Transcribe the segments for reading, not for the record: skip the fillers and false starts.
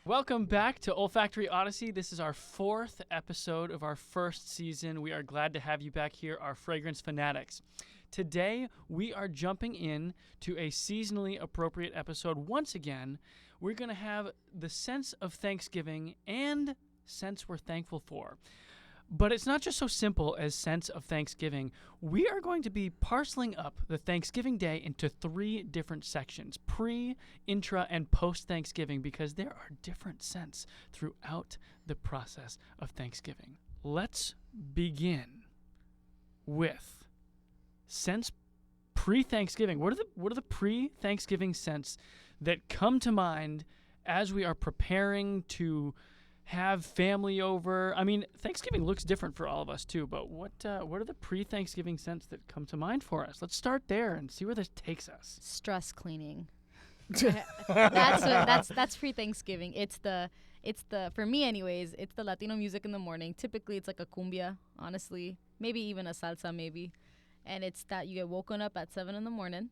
Welcome back to Olfactory Odyssey. This is our 4th episode of our 1st season. We are glad to have you back here, our fragrance fanatics. Today, we are jumping in to a seasonally appropriate episode. Once again, we're going to have the sense of Thanksgiving and scents we're thankful for. But it's not just so simple as sense of Thanksgiving. We are going to be parceling up the Thanksgiving day into 3 different sections, pre, intra, and post-Thanksgiving, because there are different scents throughout the process of Thanksgiving. Let's begin with scents pre-Thanksgiving. What are the pre-Thanksgiving scents that come to mind as we are preparing to have family over? I mean, Thanksgiving looks different for all of us too, but what are the pre-Thanksgiving scents that come to mind for us? Let's start there and see where this takes us. Stress cleaning. That's pre-Thanksgiving. It's the for me anyways, it's the Latino music in the morning. Typically it's like a cumbia, honestly. Maybe even a salsa maybe. And it's that you get woken up at 7 in the morning.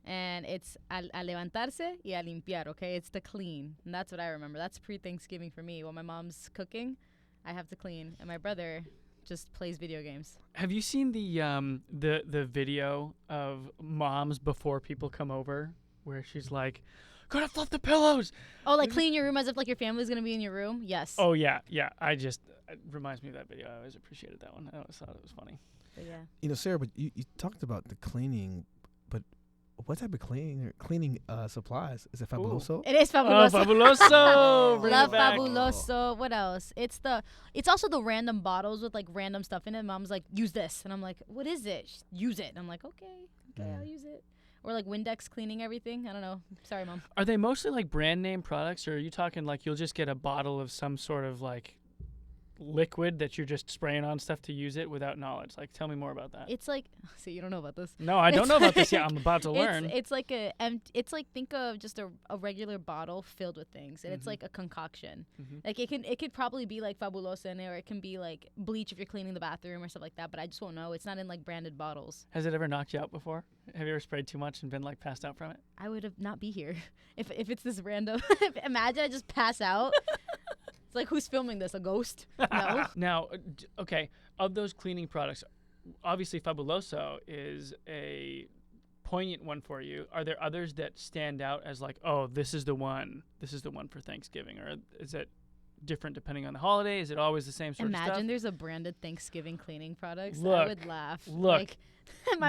And it's a levantarse y a limpiar, okay? It's to clean. And that's what I remember. That's pre-Thanksgiving for me. When my mom's cooking, I have to clean. And my brother just plays video games. Have you seen the video of moms before people come over where she's like, gotta fluff the pillows? Oh, like clean your room as if like your family's going to be in your room? Yes. Oh, yeah. It reminds me of that video. I always appreciated that one. I always thought it was funny. But yeah. You know, Sarah, but you talked about the cleaning, but what type of cleaning supplies? Is it Fabuloso? It is Fabuloso. Oh, Fabuloso. Bring Love it back. Fabuloso. What else? It's also the random bottles with like random stuff in it. Mom's like, use this. And I'm like, what is it? Use it. And I'm like, okay, I'll use it. Or like Windex cleaning everything. I don't know. Sorry, Mom. Are they mostly like brand name products, or are you talking like you'll just get a bottle of some sort of like liquid that you're just spraying on stuff to use it without knowledge? Like, tell me more about that. It's like, see, you don't know about this. No, I don't know about this yet. I'm about to learn. It's like think of just a regular bottle filled with things, and it's like a concoction. Like it could probably be like Fabulosa in it, or it can be like bleach if you're cleaning the bathroom or stuff like that. But I just won't know. It's not in like branded bottles. Has it ever knocked you out before? Have you ever sprayed too much and been like passed out from it? I would have not be here if it's this random. Imagine I just pass out. It's like, who's filming this? A ghost? No. Now, okay, of those cleaning products, obviously Fabuloso is a poignant one for you. Are there others that stand out as like, oh, this is the one for Thanksgiving? Or is it different depending on the holiday? Is it always the same sort of stuff? Imagine there's a branded Thanksgiving cleaning products. Look, I would laugh. Look. Like,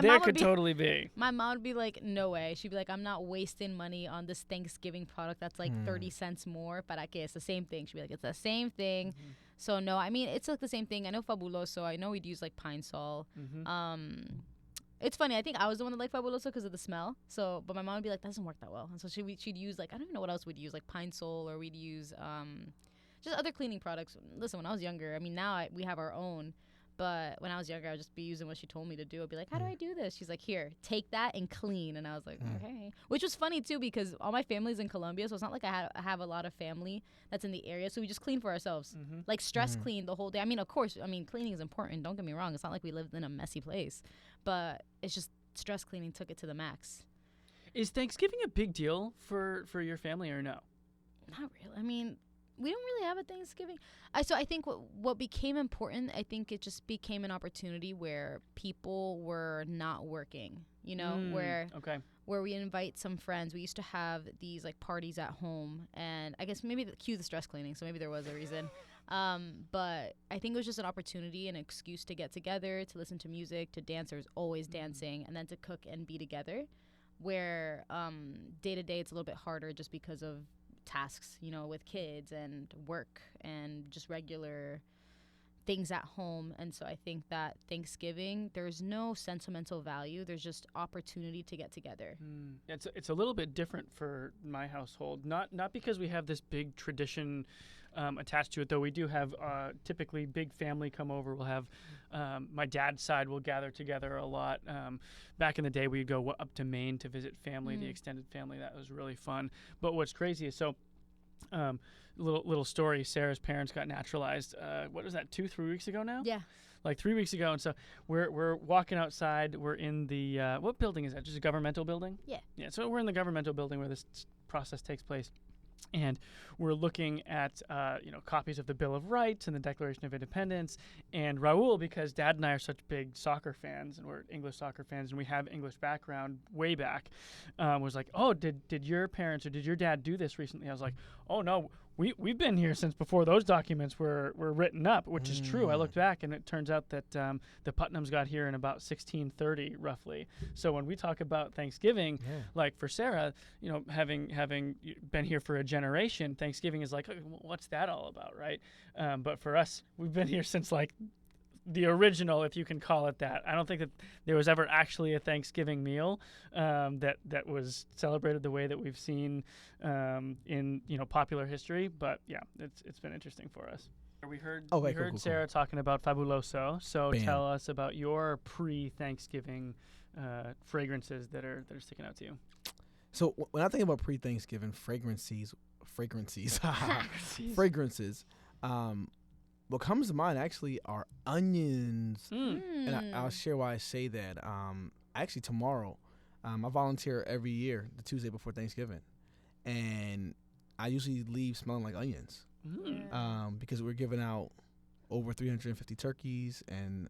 there could totally be. My mom would be like, no way. She'd be like, I'm not wasting money on this Thanksgiving product that's like 30 cents more. Para que? It's the same thing. She'd be like, it's the same thing. So no, I mean, it's like the same thing. I know Fabuloso. I know we'd use like pine sol. It's funny. I think I was the one that liked Fabuloso because of the smell. So, but my mom would be like, that doesn't work that well. And so she'd use like, I don't even know what else we'd use, like pine sol, or we'd use just other cleaning products. Listen, when I was younger, I mean, now we have our own. But when I was younger, I would just be using what she told me to do. I'd be like, how do I do this? She's like, here, take that and clean. And I was like, okay. Which was funny, too, because all my family's in Colombia, so it's not like I have a lot of family that's in the area. So we just clean for ourselves. Like, stress clean the whole day. I mean, of course, cleaning is important. Don't get me wrong. It's not like we lived in a messy place. But it's just stress cleaning took it to the max. Is Thanksgiving a big deal for your family or no? Not really. I mean, we don't really have a Thanksgiving. So I think what became important, I think it just became an opportunity where people were not working, you know, where we invite some friends. We used to have these like parties at home, and I guess maybe cue the stress cleaning, so maybe there was a reason. But I think it was just an opportunity, an excuse to get together, to listen to music, to dance. There was always dancing, and then to cook and be together, where day to day it's a little bit harder just because of tasks, you know, with kids and work and just regular things at home. And so I think that Thanksgiving, there's no sentimental value. There's just opportunity to get together. It's a little bit different for my household. Not because we have this big tradition attached to it, though we do have typically big family come over. We'll have my dad's side will gather together a lot. Back in the day, we'd go up to Maine to visit family, the extended family. That was really fun. But what's crazy is little story. Sarah's parents got naturalized. What was that? 2-3 weeks ago now? Yeah. Like 3 weeks ago, and so we're walking outside. We're in the what building is that? Just a governmental building? Yeah. Yeah. So we're in the governmental building where this process takes place. And we're looking at copies of the Bill of Rights and the Declaration of Independence. And Raul, because Dad and I are such big soccer fans, and we're English soccer fans, and we have English background way back, was like, "Oh, did your parents or did your dad do this recently?" I was like, "Oh no, we've been here since before those documents were written up," which is true. I looked back, and it turns out that the Putnams got here in about 1630, roughly. So when we talk about Thanksgiving, like for Sarah, having been here for a generation, Thanksgiving is like, what's that all about, right? But for us, we've been here since like the original, if you can call it that. I don't think that there was ever actually a Thanksgiving meal that was celebrated the way that we've seen in popular history. But yeah, it's been interesting for us. We heard Sarah talking about Fabuloso. So tell us about your pre-Thanksgiving fragrances that are sticking out to you. So when I think about pre-Thanksgiving fragrances, what comes to mind actually are onions. And I'll share why I say that. Actually, tomorrow, I volunteer every year, the Tuesday before Thanksgiving. And I usually leave smelling like onions. Because we're giving out over 350 turkeys and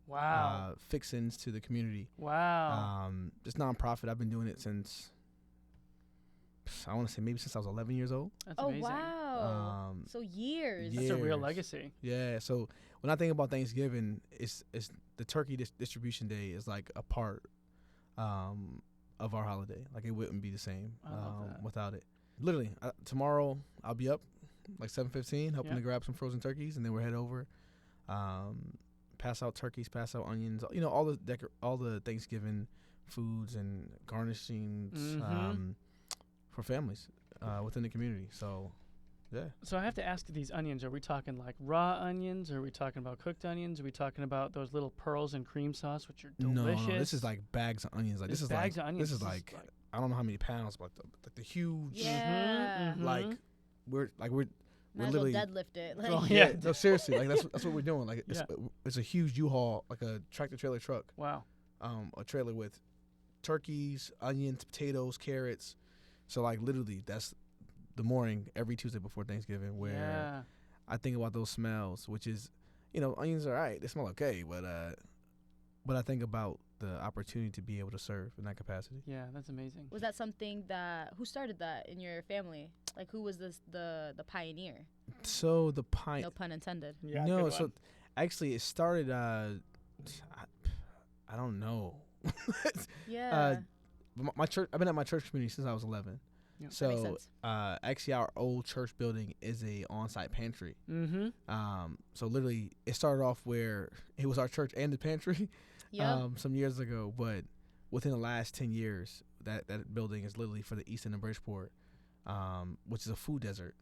fixins to the community. Wow. This nonprofit, I've been doing it since, I want to say maybe since I was 11 years old. That's amazing. Wow. So years. That's a real legacy. Yeah. So when I think about Thanksgiving, it's the turkey distribution day is like a part of our holiday. Like it wouldn't be the same without it. Literally, tomorrow I'll be up like 7:15, helping to grab some frozen turkeys, and then we'll head over, pass out turkeys, pass out onions. All the Thanksgiving foods and garnishings for families within the community. So, yeah. So I have to ask these onions, are we talking like raw onions? Are we talking about cooked onions? Are we talking about those little pearls and cream sauce, which are delicious? No, this is like bags of onions. Like this is bags like of onions. This is like I don't know how many pounds, but the huge. Yeah. Like we're Might as well literally deadlift it. Like, No, seriously, like that's what we're doing. Like it's a huge U-Haul, like a tractor trailer truck. Wow. A trailer with turkeys, onions, potatoes, carrots. So like literally, that's the morning every Tuesday before Thanksgiving where I think about those smells, which is, onions are all right, they smell okay, but I think about the opportunity to be able to serve in that capacity. Yeah, that's amazing. Was that something who started that in your family? Like who was the pioneer? So no pun intended. Yeah, no, so actually it started I don't know. My church, I've been at my church community since I was 11. Yeah. That makes So sense. actually our old church building is a on-site pantry. Mm-hmm. So literally it started off where it was our church and the pantry some years ago, but within the last 10 years that building is literally for the East End of Bridgeport, which is a food desert.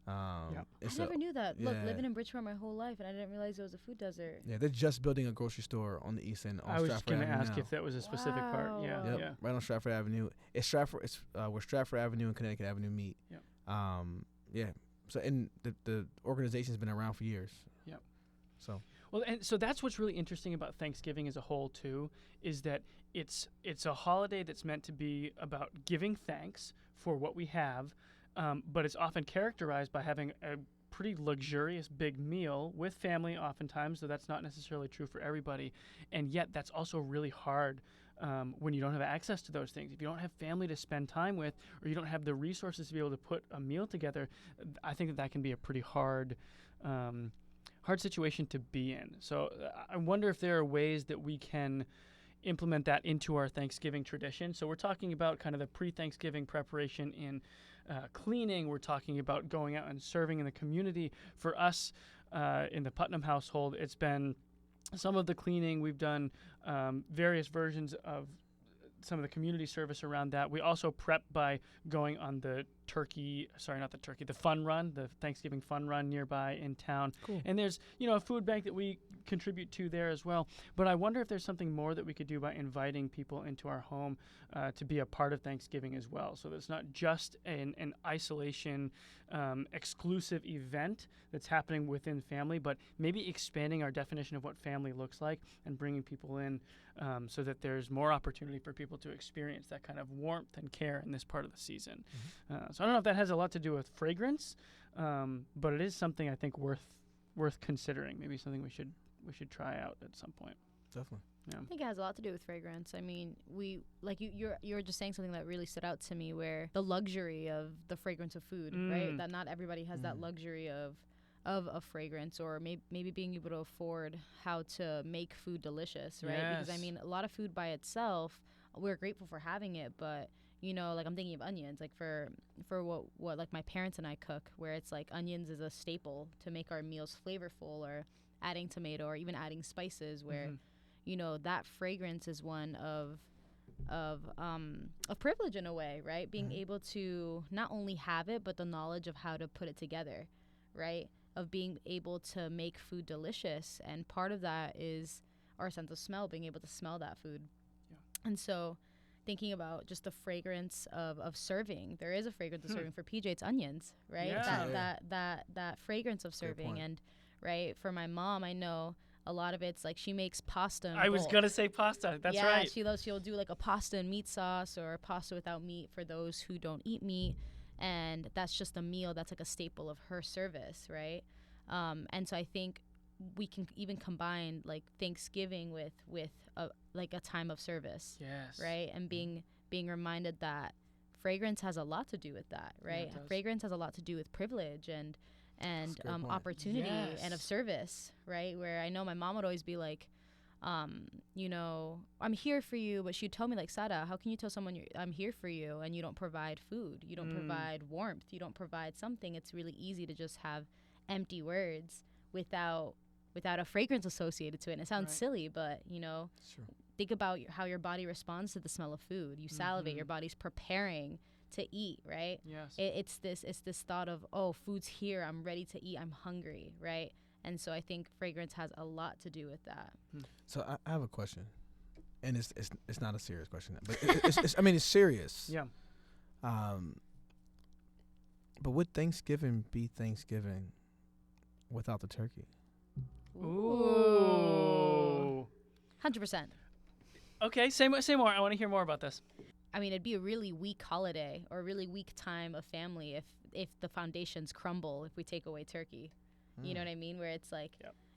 I never knew that. Look, living in Bridgeport my whole life, and I didn't realize it was a food desert. Yeah, they're just building a grocery store on the East End on I was Stratford going to Avenue ask now. if that was a specific part. Yeah, Yep, yeah. right on Stratford Avenue. It's where Stratford Avenue and Connecticut Avenue meet. Yep. So and the organization's been around for years. Yep. So. Well, and so that's what's really interesting about Thanksgiving as a whole too, is that it's a holiday that's meant to be about giving thanks for what we have, but it's often characterized by having a pretty luxurious big meal with family oftentimes, though that's not necessarily true for everybody. And yet that's also really hard when you don't have access to those things. If you don't have family to spend time with, or you don't have the resources to be able to put a meal together, I think that can be a pretty hard situation to be in. So I wonder if there are ways that we can implement that into our Thanksgiving tradition. So we're talking about kind of the pre-Thanksgiving preparation in cleaning. We're talking about going out and serving in the community. For us in the Putnam household, it's been some of the cleaning. We've done various versions of some of the community service around that. We also prep by going on the fun run, the Thanksgiving fun run nearby in town. Cool. And there's, a food bank that we contribute to there as well. But I wonder if there's something more that we could do by inviting people into our home to be a part of Thanksgiving as well. So that it's not just an isolation, exclusive event that's happening within family, but maybe expanding our definition of what family looks like and bringing people in so that there's more opportunity for people to experience that kind of warmth and care in this part of the season. So I don't know if that has a lot to do with fragrance, but it is something I think worth considering. Maybe something we should try out at some point. Definitely. Yeah. I think it has a lot to do with fragrance. I mean, you're just saying something that really stood out to me, where the luxury of the fragrance of food, right? That not everybody has that luxury of a fragrance, or maybe being able to afford how to make food delicious, right? Yes. Because I mean, a lot of food by itself, we're grateful for having it, but you know, like I'm thinking of onions, like for what like my parents and I cook, where it's like onions is a staple to make our meals flavorful, or adding tomato, or even adding spices, where you know, that fragrance is one of privilege in a way, right? Being able to not only have it, but the knowledge of how to put it together, right? Of being able to make food delicious. And part of that is our sense of smell, being able to smell that food. Yeah. And so thinking about just the fragrance of serving, there is a fragrance of serving. For PJ, it's onions, right? Yeah. That fragrance of serving. And right, for my mom, I know a lot of it's like she makes pasta. I was going to say pasta. That's right. She'll do like a pasta and meat sauce, or a pasta without meat for those who don't eat meat. And that's just a meal that's like a staple of her service, right? And so I think we can even combine like Thanksgiving with a time of service. Yes. Right? And being reminded that fragrance has a lot to do with that, right? Yeah, fragrance has a lot to do with privilege and opportunity and of service, right? Where I know my mom would always be like, you know, I'm here for you, but she'd tell me like, Sada, how can you tell someone I'm here for you and you don't provide food, you don't provide warmth, you don't provide something? It's really easy to just have empty words without a fragrance associated to it. And it sounds silly, but you know, think about how your body responds to the smell of food. You salivate, your body's preparing to eat, right? Yes. It's this thought of, oh, food's here, I'm ready to eat, I'm hungry, right? And so I think fragrance has a lot to do with that. So I have a question, and it's not a serious question, but it's serious. Yeah. But would Thanksgiving be Thanksgiving without the turkey? Ooh. 100%. Okay, say more. I want to hear more about this. I mean, it'd be a really weak holiday, or a really weak time of family if the foundations crumble, if we take away turkey. You know what I mean? Where it's like,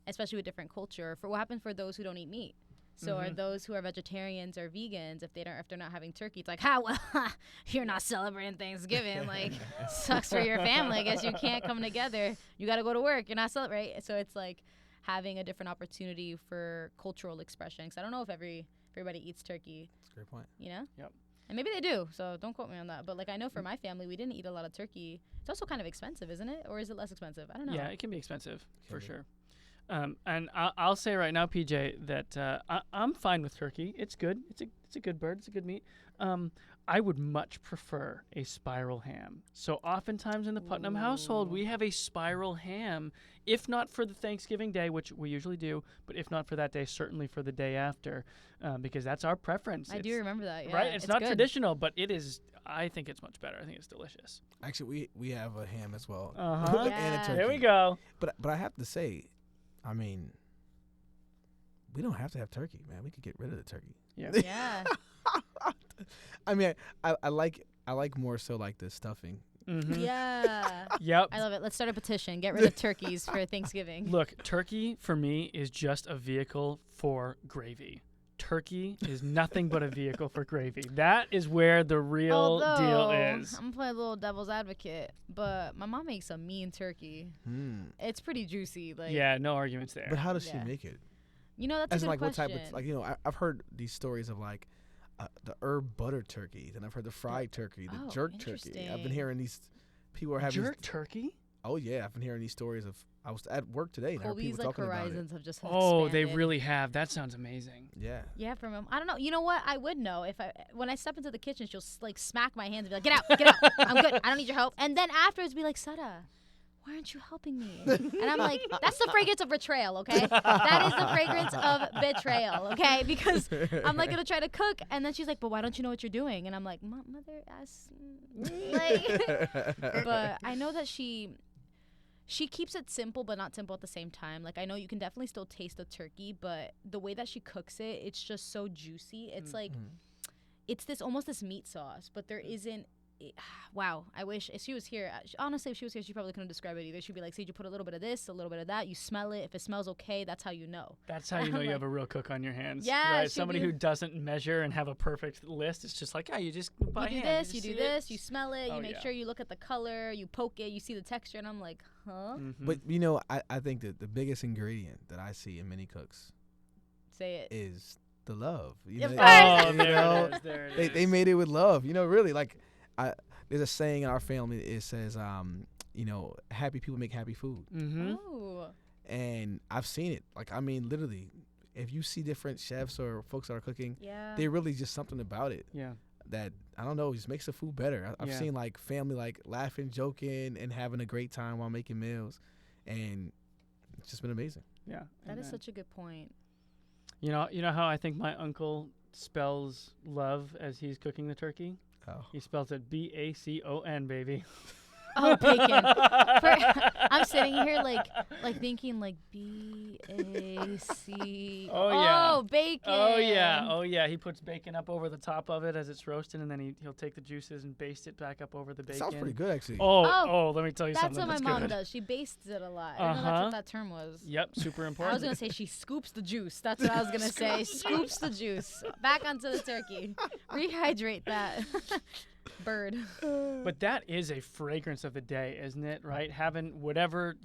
especially with different culture, for what happens for those who don't eat meat. So are those who are vegetarians or vegans, if they're not having turkey, it's like, you're not celebrating Thanksgiving. Like, sucks for your family. I guess you can't come together. You got to go to work. You're not celebrating. So it's like having a different opportunity for cultural expression. Because I don't know if everybody eats turkey. That's a great point. You know? Yep. And maybe they do, so don't quote me on that. But like, I know for my family, we didn't eat a lot of turkey. It's also kind of expensive, isn't it? Or is it less expensive? I don't know. Yeah, it can be expensive for sure. And I'll say right now, PJ, that I'm fine with turkey. It's good. It's a good bird. It's a good meat. I would much prefer a spiral ham. So oftentimes in the Putnam household, we have a spiral ham, if not for the Thanksgiving day, which we usually do, but if not for that day, certainly for the day after, because that's our preference. I do remember that, yeah. Right? It's not good. Traditional, but it is. I think it's much better. I think it's delicious. Actually, we have a ham as well. Uh-huh. And a turkey. There we go. But I have to say, I mean, we don't have to have turkey, man. We could get rid of the turkey. Yeah. Yeah. I mean, I like more so like the stuffing. Mm-hmm. Yeah. Yep. I love it. Let's start a petition. Get rid of turkeys for Thanksgiving. Look, turkey for me is just a vehicle for gravy. Turkey is nothing but a vehicle for gravy. That is where the real deal is. I'm playing a little devil's advocate, but my mom makes a mean turkey. It's pretty juicy. Like, yeah, no arguments there. But how does she make it? You know, that's as a good like question. What type of, like, you know, I've heard these stories of like the herb butter turkey, then I've heard the fried turkey, the jerk turkey. I've been hearing these people are having jerk turkey. Oh yeah, I've been hearing these stories of. I was at work today and I heard Colby's people talking about it. Horizons have just they really have. That sounds amazing. Yeah. Yeah, from him. I don't know. You know what? I would know if when I step into the kitchen, she'll like smack my hands and be like, "Get out! I'm good. I don't need your help." And then afterwards, be like, "Sada, why aren't you helping me?" And I'm like, "That's the fragrance of betrayal, okay? That is the fragrance of betrayal, okay? Because I'm like gonna try to cook, and then she's like, "But why don't you know what you're doing?" And I'm like, "Mother ass." Like, but I know that she she keeps it simple, but not simple at the same time. Like, I know you can definitely still taste the turkey, but the way that she cooks it, it's just so juicy. It's like, it's this almost this meat sauce, but there isn't. Wow, I wish if she was here. Honestly, if she was here, she probably couldn't describe it either. She'd be like, "Say you put a little bit of this, a little bit of that. You smell it. If it smells okay, that's how you know." That's how you know you have a real cook on your hands. Yeah, right? Somebody who doesn't measure and have a perfect list. It's just like, yeah, you just by you do hand. this, you do this, you smell it, Oh, you make sure you look at the color, you poke it, you see the texture, and I'm like, huh? But you know, I think that the biggest ingredient that I see in many cooks Say it. is the love. You Of know, course. Oh, there it is. they made it with love. You know, really, like there's a saying in our family. It says, you know, happy people make happy food. Oh. And I've seen it. Like, I mean, literally, if you see different chefs or folks that are cooking, Yeah. they really just something about it. Yeah. That, I don't know, just makes the food better. I've Yeah. seen like family like laughing, joking, and having a great time while making meals, and it's just been amazing. Yeah. That is Amen. such a good point. You know how I think my uncle spells love as he's cooking the turkey? Oh. He spells it BACON, baby. Oh, bacon. I'm sitting here like thinking like BAC. Oh, yeah. Oh, bacon. Oh yeah. He puts bacon up over the top of it as it's roasting, and then he'll take the juices and baste it back up over the bacon. Sounds pretty good, actually. Oh, let me tell you That's something. what my mom good. does. She bastes it a lot. I don't know that's what that term was. Yep, super I important. was gonna say she scoops the juice. That's what I was gonna say. Scoops the juice back onto the turkey. Rehydrate that bird. But that is a fragrance of the day, isn't it? Right, having whatever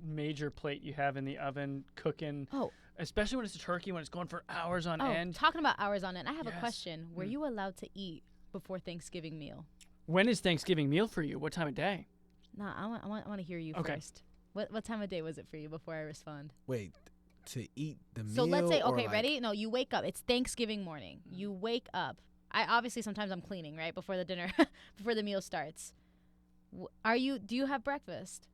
major plate you have in the oven cooking. Oh. Especially when it's a turkey, when it's going for hours on end. Talking about hours on end, I have a Yes. question. Were you allowed to eat before Thanksgiving meal? When is Thanksgiving meal for you? What time of day? Nah, I want to hear you Okay. first. What time of day was it for you before I respond? Wait, to eat the meal? So let's say, or okay, like, ready? No, you wake up. It's Thanksgiving morning. You wake up. I obviously sometimes I'm cleaning right before the dinner, before the meal starts. Do you have breakfast?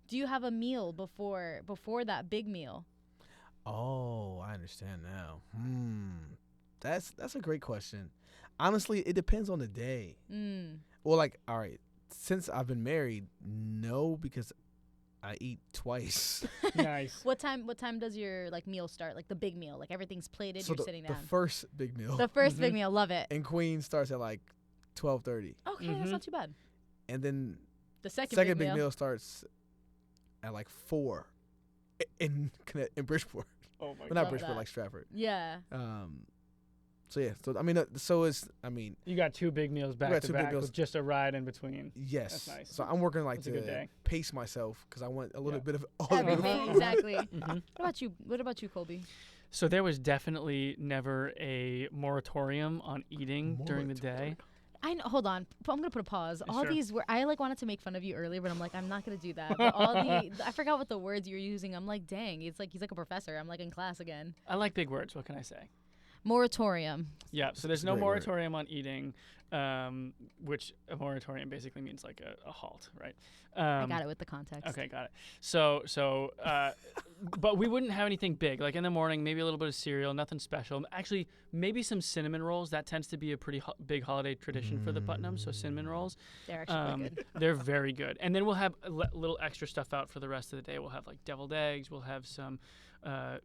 Do you have a meal before that big meal? Oh, I understand now. That's a great question. Honestly, it depends on the day. Well, like, all right, since I've been married, no, because I eat twice. Nice. What time does your meal start? Like the big meal, like everything's plated, So you're sitting down. the first big meal The first big meal, love it. in Queens starts at like 12:30, Okay, that's not too bad. and then The second big meal starts at like 4 in Bridgeport. Oh my Well, god. not Love Bridgeport, that. like Stratford. Yeah. So yeah, I mean, You got two big meals back got to two big back meals. with just a ride in between. yes. That's nice. So I'm working like That's a good to day. pace myself because I want a little Yeah. bit of all the beautiful Everything, food. exactly. Mhm. What about you, Colby? So there was definitely never a moratorium on eating during the day. I know. Hold on. I'm gonna put a pause. All Sure. these I wanted to make fun of you earlier, but I'm like, I'm not gonna do that. But I forgot what the words you're using. I'm like, dang, it's like he's like a professor. I'm like in class again. I like big words. What can I say? Moratorium. Yeah. So there's It's a no great word. moratorium on eating, which a moratorium basically means like a halt, right? I got it with the context. Okay, got it. So, but we wouldn't have anything big. Like in the morning, maybe a little bit of cereal, nothing special. Actually, maybe some cinnamon rolls. That tends to be a pretty big holiday tradition for the Putnams. So cinnamon rolls, They're actually pretty good. they're very good. And then we'll have a little extra stuff out for the rest of the day. We'll have like deviled eggs. We'll have some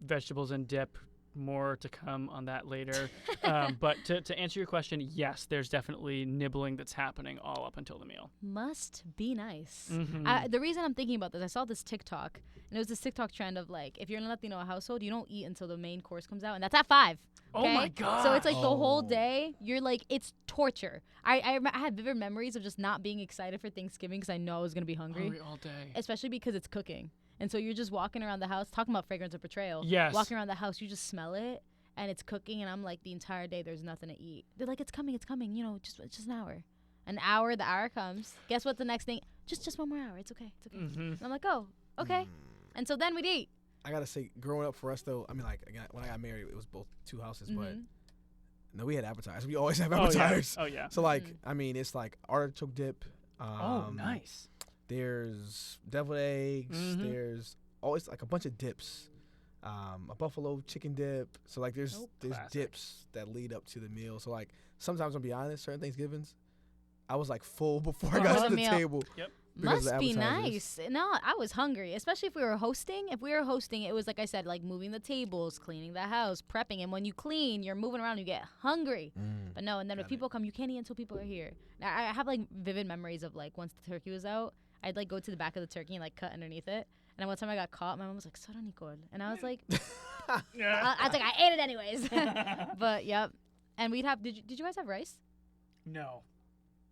vegetables and dip. More to come on that later. But to answer your question, yes, there's definitely nibbling that's happening all up until the meal. Must be nice. Mhm. The reason I'm thinking about this, I saw this TikTok, and it was this TikTok trend of like, if you're in a Latino household, you don't eat until the main course comes out, and that's at 5. Oh my Okay? god! So it's like the whole Oh. day, you're like, it's torture. I had vivid memories of just not being excited for Thanksgiving because I know I was gonna be hungry, all day. especially because it's cooking. And so you're just walking around the house, talking about fragrance of betrayal. Yes. Walking around the house, you just smell it, and it's cooking, and I'm like, the entire day, there's nothing to eat. They're like, it's coming, you know, just an hour. An hour, the hour comes. Guess what the next thing? Just one more hour. It's okay. Mm-hmm. And I'm like, oh, okay. And so then we'd eat. I gotta say, growing up for us though, I mean, like when I got married, it was both two houses, but Mhm. no, we had appetizers. We always have Oh yeah. appetizers. Oh yeah. So like, I mean, it's like artichoke dip. Oh nice. There's deviled eggs. Mhm. There's always like a bunch of dips. A buffalo chicken dip. So like, there's Classic. dips that lead up to the meal. So like, sometimes I'll be honest, certain Thanksgivings, I was like full before I got Before to the the meal. table. Yep. Because of Must be appetizers. nice. No, I was hungry, especially if we were hosting. If we were hosting, it was like I said, like moving the tables, cleaning the house, prepping. And when you clean, you're moving around, you get hungry. But no, and then when people come, you can't eat until people are here. I have like vivid memories of like once the turkey was out, I'd like go to the back of the turkey and like cut underneath it. And then one time I got caught, my mom was like, "Sara Nicole," and I was like, I was like, I ate it anyways. But yep. And we'd have. Did you guys have rice? No.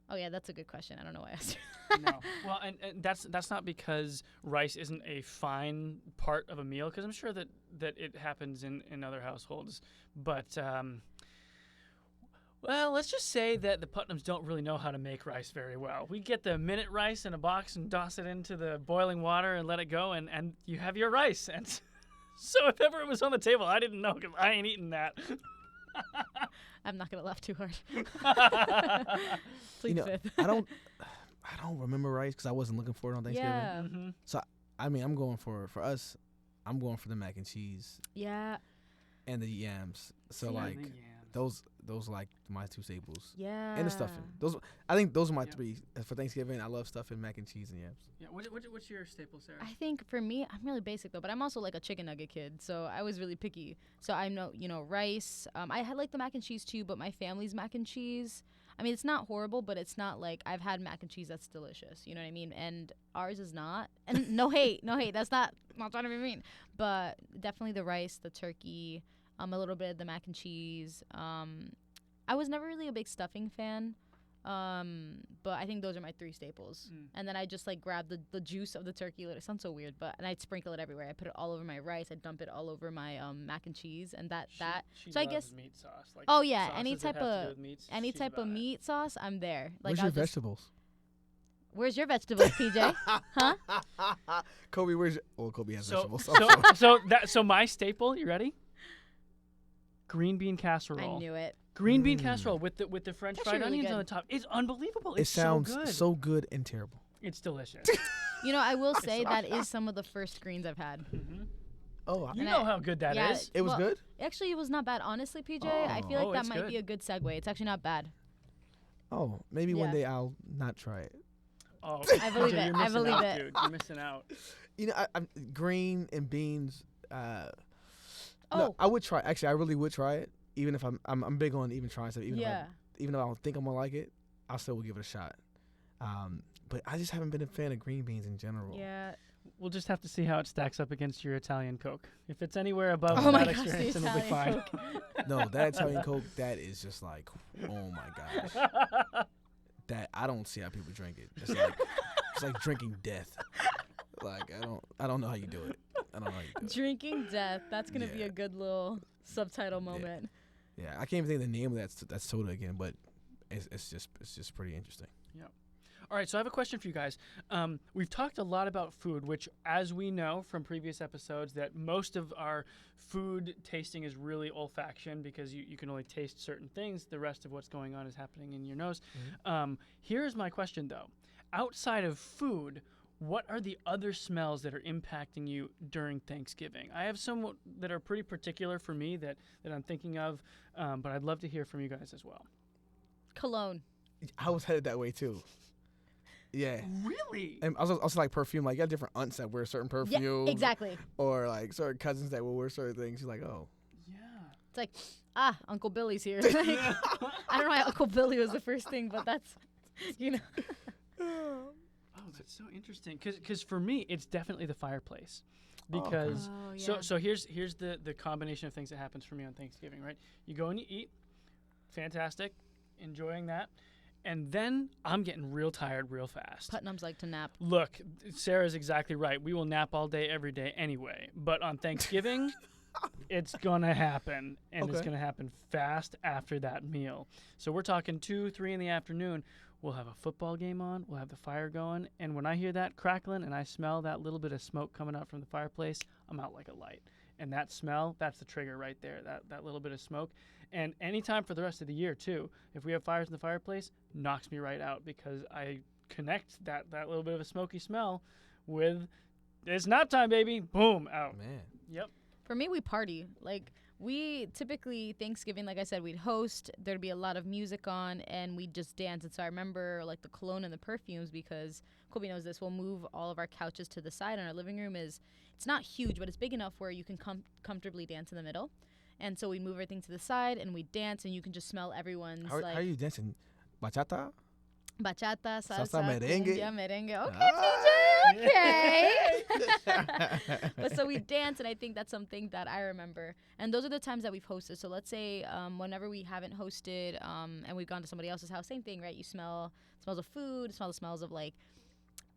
Oh yeah, that's a good question. I don't know why I asked. No. Well, and that's not because rice isn't a fine part of a meal, because I'm sure that it happens in other households. But well, let's just say that the Putnams don't really know how to make rice very well. We get the minute rice in a box and toss it into the boiling water and let it go, and you have your rice. And so if ever it was on the table, I didn't know, because I ain't eating that. I'm not gonna laugh too hard. Please, You know, fifth. I don't remember rice because I wasn't looking for it on Thanksgiving. Yeah. Mm-hmm. So I mean, I'm going for us. I'm going for the mac and cheese Yeah. and the yams. So See, like those like my two staples. Yeah. And the stuffing. I think those are my Yep. three for Thanksgiving. I love stuffing, mac and cheese, and yams. Yeah. What's your staple, Sarah? I think for me, I'm really basic though, but I'm also like a chicken nugget kid, so I was really picky. So I know, rice. I had like the mac and cheese too, but my family's mac and cheese, I mean, it's not horrible, but it's not like I've had mac and cheese that's delicious. You know what I mean? And ours is not. And no hate. That's not trying to be mean. But definitely the rice, the turkey, a little bit of the mac and cheese. I was never really a big stuffing fan. But I think those are my three staples. And then I just like grab the juice of the turkey. It sounds so weird, and I'd sprinkle it everywhere. I put it all over my rice. I dump it all over my mac and cheese, and She so I loves guess. meat sauce. Like Oh yeah, sauces any that type have to do of with meats, any she's type of about it. meat sauce, I'm there. Like Where's I'll your just, vegetables? Where's your vegetables, PJ? Huh? Kobe, Kobe has So vegetables. so my staple. You ready? Green bean casserole. I knew it. Green bean casserole with the French That's fried really onions good. on the top. It's unbelievable. It It's sounds so good. so good and terrible. It's delicious. I will say that is some of the first greens I've had. Oh, You And know I- how good that is. yeah, it was well, good. Actually, it was not bad. Honestly, PJ, I feel Oh, like that it's might good. be a good segue. It's actually not bad. Oh, maybe one Yeah. day I'll not try it. Oh, I believe dude, it. You're I missing believe out, it. dude. You're missing out. I'm green and beans. Oh. No, I would try. Actually, I really would try it. Even if I'm big on even trying stuff. Even if I don't think I'm gonna like it, I still will give it a shot. But I just haven't been a fan of green beans in general. Yeah. We'll just have to see how it stacks up against your Italian Coke. If it's anywhere above Oh my that gosh, the experience, then it'll be fine. Italian Coke. No, that Italian Coke, that is just like, oh my gosh. That I don't see how people drink it. It's like drinking death. Like I don't know how you do it. I don't know how you do it. Drinking death. That's gonna be Yeah. a good little subtitle moment. Yeah, I can't even think of the name of that soda again, but it's just pretty interesting. All right, so I have a question for you guys. We've talked a lot about food, which, as we know from previous episodes, that most of our food tasting is really olfaction, because you can only taste certain things. The rest of what's going on is happening in your nose. Here's my question, though. Outside of food, what are the other smells that are impacting you during Thanksgiving? I have some that are pretty particular for me that I'm thinking of, but I'd love to hear from you guys as well. Cologne. I was headed that way too. Yeah. Really? And also like perfume. Like you got different aunts that wear certain perfume. Yeah, exactly. Or like certain cousins that will wear certain things. You're like, oh. Yeah. It's like, Uncle Billy's here. Like, I don't know why Uncle Billy was the first thing, but that's, Oh, that's so interesting. Because for me, it's definitely the fireplace. Because so here's the combination of things that happens for me on Thanksgiving, right? You go and you eat, fantastic, enjoying that, and then I'm getting real tired real fast. Putnams like to nap. Look, Sarah's exactly right. We will nap all day, every day anyway. But on Thanksgiving, it's going to happen. And it's Okay. going to happen fast after that meal. So we're talking 2, 3 in the afternoon. We'll have a football game on. We'll have the fire going. And when I hear that crackling and I smell that little bit of smoke coming out from the fireplace, I'm out like a light. And that smell, that's the trigger right there, that little bit of smoke. And anytime for the rest of the year, too, if we have fires in the fireplace, knocks me right out, because I connect that little bit of a smoky smell with, it's nap time, baby. Boom, out. Man. Yep. For me, we party. Like, We typically, Thanksgiving, like I said, we'd host. There'd be a lot of music on, and we'd just dance. And so I remember, like, the cologne and the perfumes, because Kobe knows this. We'll move all of our couches to the side, and our living room it's not huge, but it's big enough where you can comfortably dance in the middle. And so we move everything to the side, and we dance, and you can just smell everyone's, How are you dancing? Bachata? Bachata, salsa, Salsa, merengue. cumbia, merengue. Okay, Ah. PJ, okay. But so we dance, and I think that's something that I remember. And those are the times that we've hosted. So let's say whenever we haven't hosted and we've gone to somebody else's house, same thing, right? You smell smells of food, smell the smells of, like,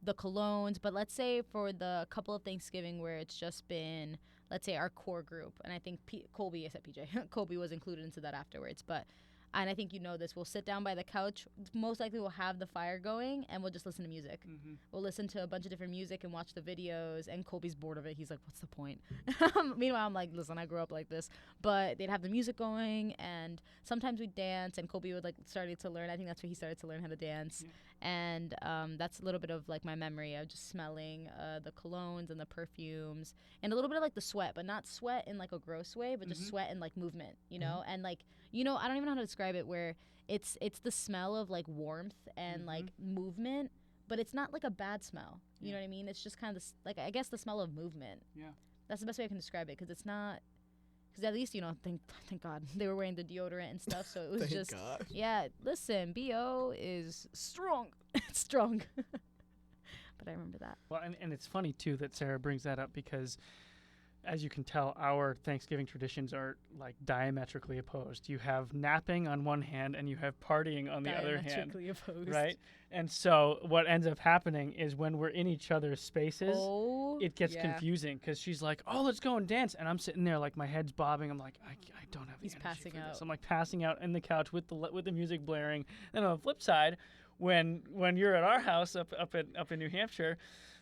the colognes. But let's say for the couple of Thanksgiving where it's just been, let's say, our core group, and I think Colby, I said PJ, Colby was included into that afterwards, but and I think you know this, we'll sit down by the couch. Most likely we'll have the fire going, and we'll just listen to music. Mm-hmm. We'll listen to a bunch of different music and watch the videos, and Colby's bored of it. He's like, what's the point? Meanwhile, I'm like, listen, I grew up like this. But they'd have the music going, and sometimes we'd dance, and Colby would, like, started to learn. I think that's when he started to learn how to dance. Yeah. And that's a little bit of, like, my memory of just smelling the colognes and the perfumes, and a little bit of, like, the sweat, but not sweat in, like, a gross way, but just sweat in, like, movement, you know? And, like, you know, I don't even know how to describe it, where it's the smell of, like, warmth and like movement, but it's not like a bad smell. You know what I mean? It's just kind of like, I guess, the smell of movement. Yeah, that's the best way I can describe it, because it's not. Because at least, you know, thank God they were wearing the deodorant and stuff, so it was just God. Yeah. Listen, BO is strong. It's strong. But I remember that. Well, and it's funny too that Sarah brings that up, because as you can tell, our Thanksgiving traditions are, like, diametrically opposed. You have napping on one hand, and you have partying on the other hand. Diametrically opposed. Right? And so what ends up happening is when we're in each other's spaces, it gets confusing, because she's like, oh, let's go and dance. And I'm sitting there, like, my head's bobbing. I'm like, I don't have the energy passing for out. this. I'm, like, passing out in the couch with the music blaring. And on the flip side, when you're at our house up in New Hampshire,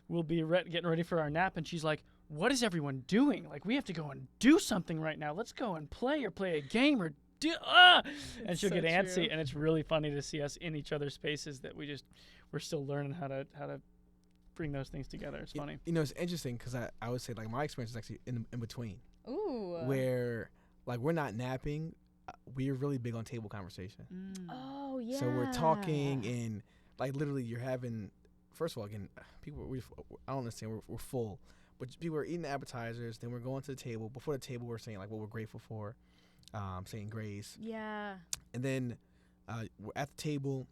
we'll be getting ready for our nap, and she's like, what is everyone doing? Like, we have to go and do something right now. Let's go and play a game or do and she'll get antsy, true. And it's really funny to see us in each other's spaces that we're still learning how to bring those things together. It's funny. You know, it's interesting, because I would say, like, my experience is actually in between. Ooh. Where, like, we're not napping. We're really big on table conversation. Oh, yeah. So we're talking, and, like, literally you're having, first of all, again, people, I don't understand, we're full. But people are eating the appetizers, then we're going to the table. Before the table, we're saying, like, what we're grateful for, saying grace. Yeah. And then we're at the table,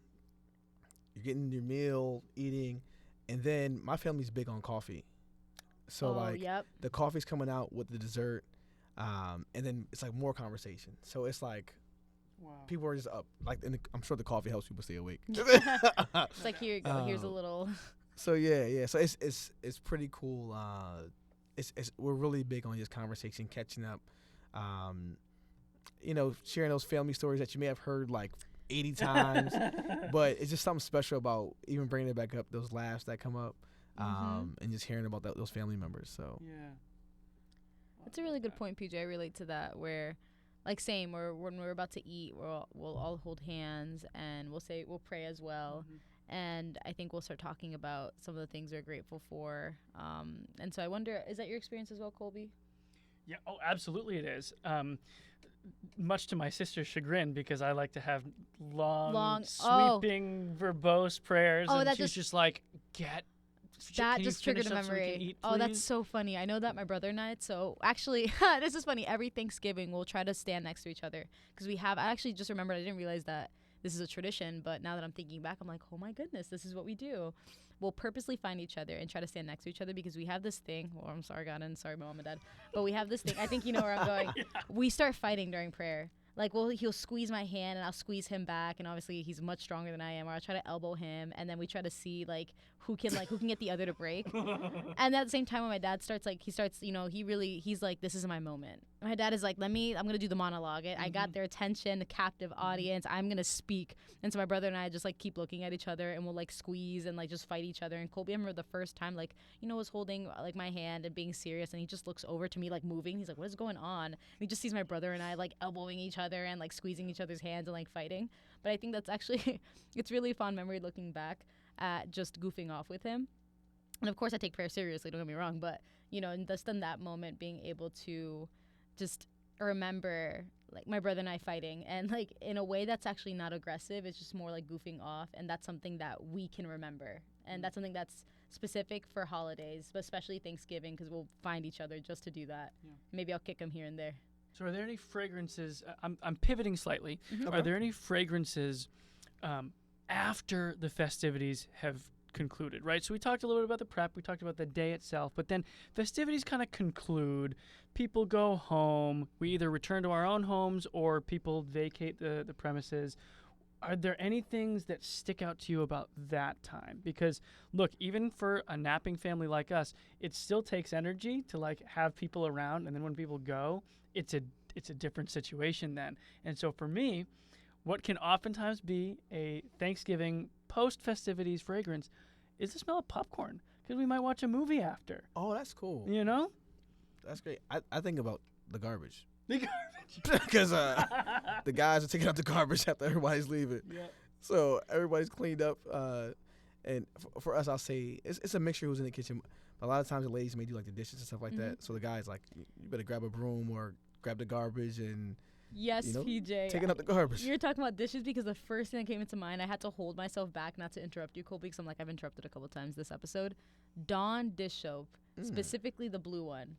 you're getting your meal, eating, and then my family's big on coffee. So, the coffee's coming out with the dessert, and then it's, like, more conversation. So it's like, people are just up. Like, I'm sure the coffee helps people stay awake. It's like, here you go, here's a little... So yeah. So it's pretty cool. We're really big on just conversation, catching up. You know, sharing those family stories that you may have heard, like, 80 times, but it's just something special about even bringing it back up, those laughs that come up, and just hearing about those family members. So yeah, that's a really good point, PJ. I relate to that, where, like, same, when we're about to eat, we'll all hold hands, and we'll pray as well. And I think we'll start talking about some of the things we're grateful for. And so I wonder, is that your experience as well, Colby? Yeah, oh, absolutely it is. Much to my sister's chagrin, because I like to have long sweeping, verbose prayers. Oh, and she's just like, that just triggered a memory. So that's so funny. I know that my brother and I, so actually, this is funny. Every Thanksgiving, we'll try to stand next to each other. Because I actually just remembered, I didn't realize that this is a tradition, but now that I'm thinking back, I'm like, oh my goodness, this is what we do. We'll purposely find each other and try to stand next to each other, because we have this thing. Well, I'm sorry, God, and sorry, my mom and dad. But we have this thing. I think you know where I'm going. Yeah. We start fighting during prayer. Like, he'll squeeze my hand, and I'll squeeze him back, and obviously he's much stronger than I am, or I'll try to elbow him, and then we try to see, like, who can get the other to break. And at the same time, when my dad starts, you know, he's like, this is my moment. My dad is like, I'm gonna do the monologue. I got their attention, the captive audience. I'm gonna speak. And so my brother and I just, like, keep looking at each other, and we'll, like, squeeze and, like, just fight each other. And Colby, I remember the first time, like, you know, was holding, like, my hand and being serious, and he just looks over to me, like, moving. He's like, what is going on? And he just sees my brother and I, like, elbowing each other and, like, squeezing each other's hands and, like, fighting. But I think that's actually, it's really a fond memory looking back at just goofing off with him. And of course I take prayer seriously, don't get me wrong, but, you know, and just in that moment being able to just remember like my brother and I fighting, and like in a way that's actually not aggressive. It's just more like goofing off, and that's something that we can remember, and that's something that's specific for holidays, but especially Thanksgiving, because we'll find each other just to do that. Yeah. Maybe I'll kick him here and there. So are there any fragrances, I'm pivoting slightly, Okay. Are there any fragrances after the festivities have concluded, right? So we talked a little bit about the prep, we talked about the day itself, but then festivities kind of conclude, people go home, we either return to our own homes or people vacate the premises. Are there any things that stick out to you about that time? Because look, even for a napping family like us, it still takes energy to like have people around, and then when people go, it's a different situation then. And so for me, what can oftentimes be a Thanksgiving post-festivities fragrance is the smell of popcorn, because we might watch a movie after. Oh, that's cool. You know? That's great. I think about the garbage. The garbage. Because the guys are taking out the garbage after everybody's leaving. Yeah. So everybody's cleaned up. And for us, I'll say it's a mixture who's in the kitchen. A lot of times the ladies may do like the dishes and stuff like that. So the guys like, you better grab a broom or grab the garbage and Yes, PJ. taking out the garbage. You're talking about dishes because the first thing that came into mind, I had to hold myself back not to interrupt you, Colby, because I'm like, I've interrupted a couple times this episode. Dawn dish soap, specifically the blue one.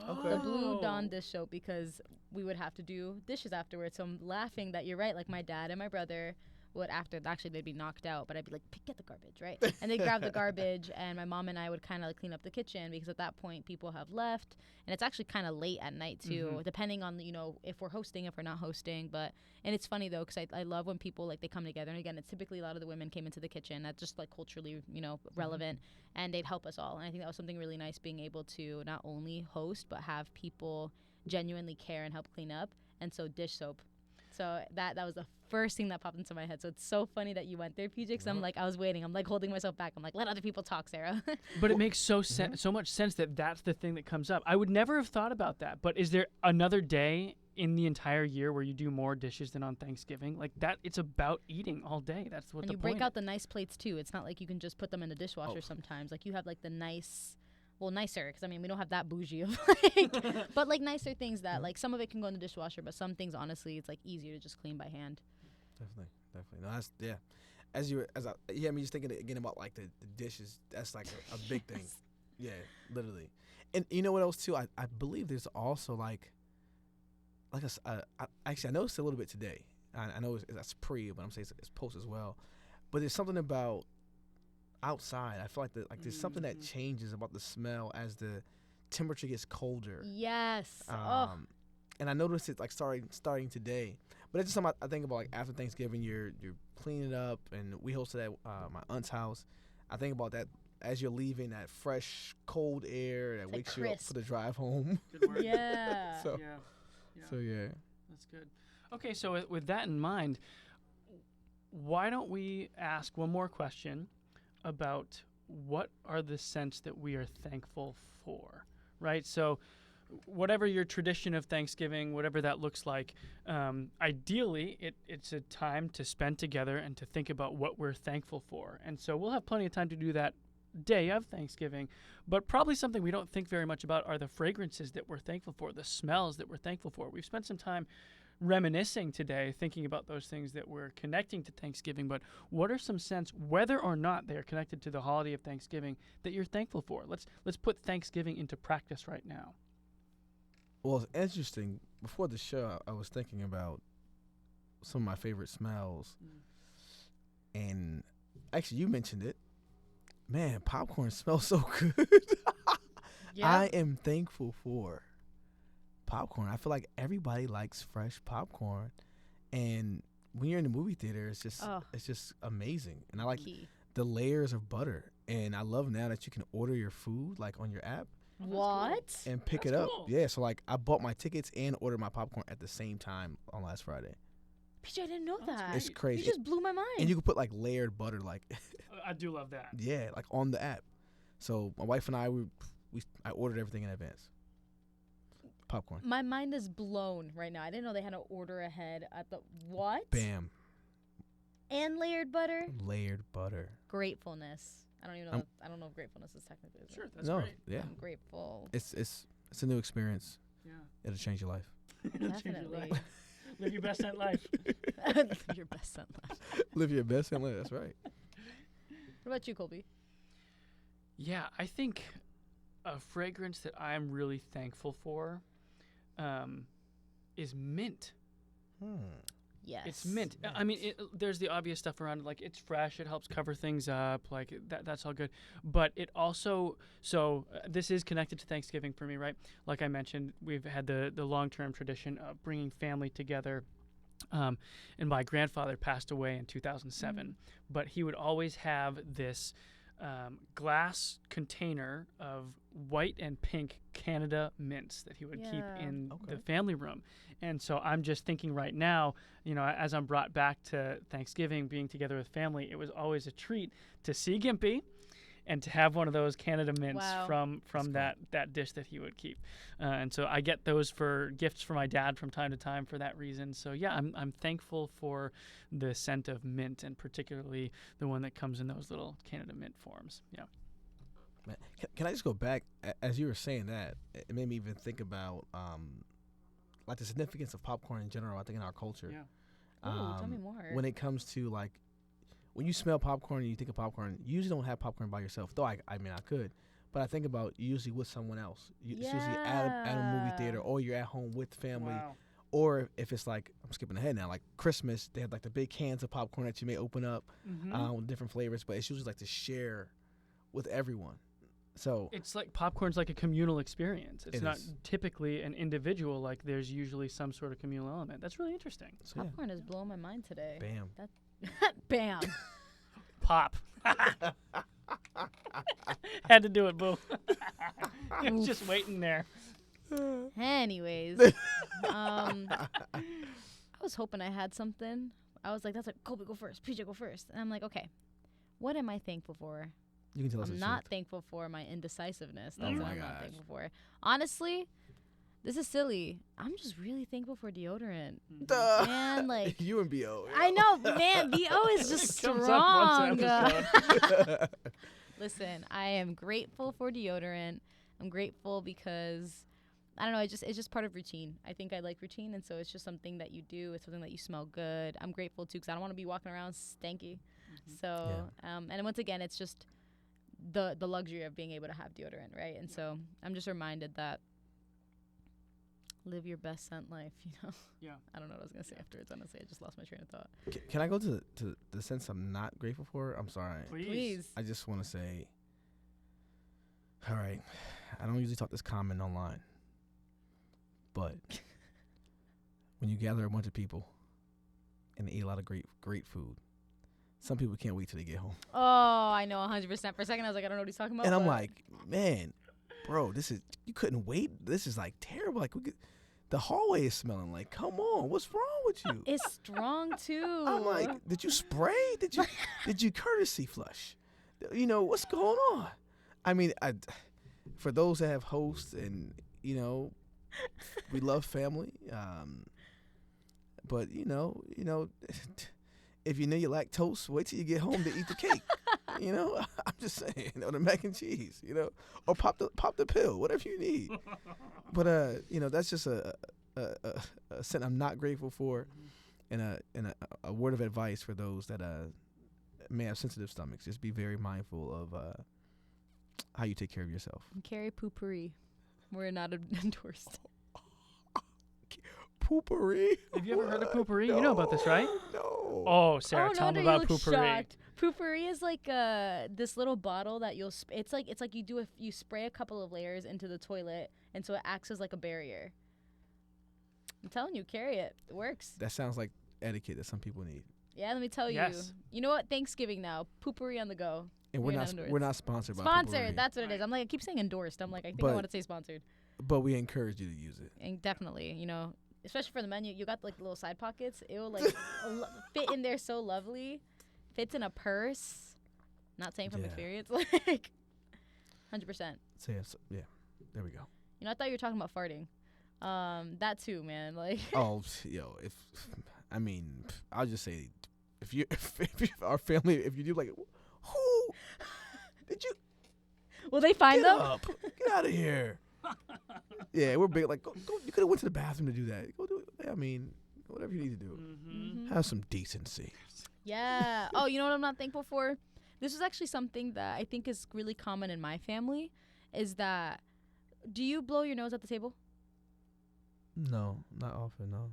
Okay. The blue Dawn dish soap, because we would have to do dishes afterwards. So I'm laughing that you're right. Like my dad and my brother would, after, actually they'd be knocked out, but I'd be like, get the garbage, right? And they'd grab the garbage, and my mom and I would kind of like clean up the kitchen, because at that point people have left, and it's actually kind of late at night too, depending on, you know, if we're hosting, if we're not hosting. But, and it's funny though, because I love when people like, they come together, and again, it's typically a lot of the women came into the kitchen. That's just like culturally, you know, relevant, and they'd help us all. And I think that was something really nice, being able to not only host, but have people genuinely care and help clean up. And so dish soap. So that was the first thing that popped into my head. So it's so funny that you went there, PJ, because I'm like, I was waiting. I'm like holding myself back. I'm like, let other people talk, Sarah. But it makes so much sense that that's the thing that comes up. I would never have thought about that. But is there another day in the entire year where you do more dishes than on Thanksgiving? Like that, it's about eating all day. That's what and the you point break out is. the nice plates too. It's not like you can just put them in the dishwasher sometimes. Like you have like the nice, well, nicer, because I mean, we don't have that bougie of like, but like nicer things that like some of it can go in the dishwasher, but some things, honestly, it's like easier to just clean by hand. Definitely. No, that's, yeah. You had me just thinking again about like the dishes. That's like a big thing. Yeah, literally. And you know what else too? I believe there's also like actually I noticed a little bit today. I know that's pre, but I'm saying it's post as well. But there's something about outside. I feel like there's something that changes about the smell as the temperature gets colder. Yes. And I noticed it like starting today. But it's just something I think about, like after Thanksgiving, you're cleaning up, and we hosted at my aunt's house. I think about that as you're leaving, that fresh, cold air that wakes you up for the drive home. Good word. Yeah. So yeah. That's good. Okay, so with that in mind, why don't we ask one more question about what are the scents that we are thankful for, right? So whatever your tradition of Thanksgiving, whatever that looks like, ideally it's a time to spend together and to think about what we're thankful for. And so we'll have plenty of time to do that day of Thanksgiving, but probably something we don't think very much about are the fragrances that we're thankful for, the smells that we're thankful for. We've spent some time reminiscing today, thinking about those things that we're connecting to Thanksgiving, but what are some scents, whether or not they are connected to the holiday of Thanksgiving, that you're thankful for? Let's put Thanksgiving into practice right now. Well, it's interesting. Before the show, I was thinking about some of my favorite smells. And actually, you mentioned it. Man, popcorn smells so good. Yeah. I am thankful for popcorn. I feel like everybody likes fresh popcorn. And when you're in the movie theater, it's just amazing. And I like the layers of butter. And I love now that you can order your food like on your app. What? And pick it up. Cool. Yeah, so like I bought my tickets and ordered my popcorn at the same time on last Friday. PJ, I didn't know that. It's crazy. You just blew my mind. And you can put like layered butter, like I do love that. Yeah, like on the app. So my wife and I I ordered everything in advance. Popcorn. My mind is blown right now. I didn't know they had to order ahead at the what? Bam. And layered butter? Layered butter. Gratefulness. I don't even know. I don't know if gratefulness is technically. Sure, that's great. Yeah. I'm grateful. It's a new experience. Yeah. It'll change your life. It'll change your Definitely. life. Live your best scent life. Your best scent life. Live your best and live. That's right. What about you, Colby? Yeah, I think a fragrance that I'm really thankful for is mint. Yes. It's mint. I mean, there's the obvious stuff around it, like it's fresh, it helps cover things up, like that's all good. But it also, this is connected to Thanksgiving for me, right? Like I mentioned, we've had the long-term tradition of bringing family together. And my grandfather passed away in 2007, but he would always have this glass container of white and pink Canada mints that he would keep in the family room. And so I'm just thinking right now, as I'm brought back to Thanksgiving, being together with family, it was always a treat to see Gimpy and to have one of those Canada mints from that dish that he would keep. And so I get those for gifts for my dad from time to time for that reason. So yeah, I'm thankful for the scent of mint, and particularly the one that comes in those little Canada mint forms. Yeah. Man, can I just go back? As you were saying that, it made me even think about like the significance of popcorn in general, I think, in our culture. Yeah. Ooh, tell me more. When it comes to, like, when you smell popcorn and you think of popcorn, you usually don't have popcorn by yourself. Though I mean, I could. But I think about usually with someone else. It's usually at a movie theater, or you're at home with family. Wow. Or if it's like, I'm skipping ahead now, like Christmas, they have like the big cans of popcorn that you may open up with different flavors. But it's usually like to share with everyone. So it's like popcorn's like a communal experience. It's not is. typically an individual. Like there's usually some sort of communal element. That's really interesting. So, popcorn is blowing my mind today. Bam. Bam. Pop. Had to do it, boo. It's just waiting there. Anyways, I was hoping I had something. I was like, that's like, Colby, go first. PJ, go first. And I'm like, okay, what am I thankful for? You can tell us. I'm not thankful for my indecisiveness. That's Oh what my I'm not gosh. thankful for. Honestly, this is silly. I'm just really thankful for deodorant. Man, like, you and B.O. I know, man, BO is just It comes up once strong. an episode. Listen, I am grateful for deodorant. I'm grateful because, I don't know, it's just part of routine. I think I like routine, and so it's just something that you do. It's something that you smell good. I'm grateful, too, because I don't want to be walking around stanky. So, and once again, it's just the luxury of being able to have deodorant, right? And so I'm just reminded that live your best scent life, Yeah. I don't know what I was going to say afterwards, honestly. I just lost my train of thought. Can I go to the sense I'm not grateful for? I'm sorry. Please. I just want to say, all right, I don't usually talk this common online, but when you gather a bunch of people and they eat a lot of great food, some people can't wait till they get home. Oh, I know 100%. For a second, I was like, I don't know what he's talking about. And I'm but like, man, bro, you couldn't wait. This is like terrible. Like the hallway is smelling. Like, come on, what's wrong with you? it's strong, too. I'm like, did you spray? Did you courtesy flush? What's going on? I mean, for those that have hosts and, we love family. But, if you know you like toast, wait till you get home to eat the cake. I'm just saying, or the mac and cheese, or pop the pill, whatever you need. But, that's just a scent I'm not grateful for, and a word of advice for those that may have sensitive stomachs. Just be very mindful of how you take care of yourself. Carry poopery. We're not endorsed. Poopery? Have you ever heard of poopery? No, You know about this, right? No. Oh, Sarah, tell them about poopery. Shocked. Poopery is like this little bottle that it's like you spray a couple of layers into the toilet, and so it acts as like a barrier. I'm telling you, carry it. It works. That sounds like etiquette that some people need. Yeah, let me tell you. You know what? Thanksgiving now. Poopery on the go. And we're not sponsored by Sponsored. Poopery. That's what it is. I'm like, I keep saying endorsed. I'm like, I think I want to say sponsored. But we encourage you to use it. And definitely, especially for the menu, you got like the little side pockets. It will like fit in there so lovely. Fits in a purse. Not saying from experience, like 100%. Yeah, there we go. I thought you were talking about farting. That too, man. Like. Oh, I'll just say, if our family, if you do like, who did you? Will they find them? Get out of here. Yeah, we're big. Like, go, you could have went to the bathroom to do that. Go do it. I mean, whatever you need to do. Mm-hmm. Have some decency. Yeah. Oh, you know what I'm not thankful for? This is actually something that I think is really common in my family. Is that, do you blow your nose at the table? No, not often. No.